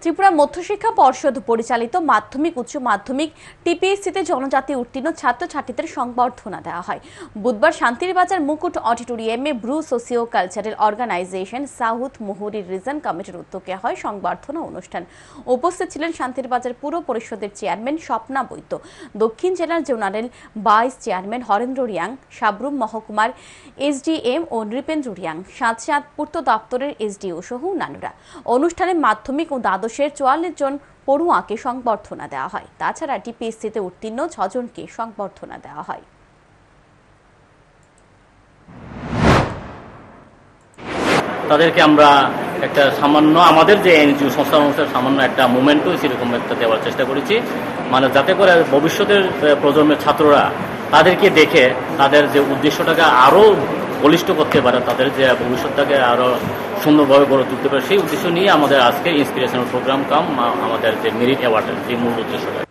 ত্রিপুরা মধ্যশিক্ষা পর্ষদ পরিচালিত মাধ্যমিক উচ্চ মাধ্যমিক টিপিএসসিতে জনজাতি উত্তীর্ণ ছাত্রছাত্রীদের সংবর্ধনা দেওয়া হয়। বুধবার শান্তিরবাজার মুকুট অডিটোরিয়ামে Bru socio cultural organisation south Muhuri region কমিটির উদ্যোগে হয় সংবর্ধনা অনুষ্ঠান। উপস্থিত ছিলেন শান্তিরবাজার পুর পরিষদের চেয়ারম্যান স্বপ্না বৈদ্য, দক্ষিণ জেলার জোনারেল ভাইস চেয়ারম্যান হরেন্দ্র রিয়াং, সাবরুম মহকুমার এসডিএম ও নৃপেন্দ্র রিয়াং, সাঁতরাইল পূর্ত দপ্তরের এসডিও সহ অন্যান্যরা। অনুষ্ঠানে মাধ্যমিক ও দ্বাদশের 44 জন পড়ুয়াকে সংবর্ধনা দেওয়া হয়। তাছাড়া টিপিএসসিতে উত্তীর্ণ 6 জনকে সংবর্ধনা দেওয়া হয়। তাদেরকে আমরা একটা সামান্য আমাদের যে এনজিও সংস্থা সামান্য একটা মোমেন্টও সেরকম একটা দেওয়ার চেষ্টা করেছি, মানে যাতে করে ভবিষ্যতের প্রজন্মের ছাত্ররা তাদেরকে দেখে তাদের যে উদ্দেশ্যটাকে আরও বলিষ্ঠ করতে পারে, তাদের যে ভবিষ্যৎটাকে আরও সুন্দরভাবে গড়ে তুলতে পারে, সেই উদ্দেশ্য নিয়ে আমাদের আজকে ইন্সপিরেশনাল প্রোগ্রাম কাম আমাদের যে মেরিট অ্যাওয়ার্ডের যে মূল উদ্দেশ্যটা।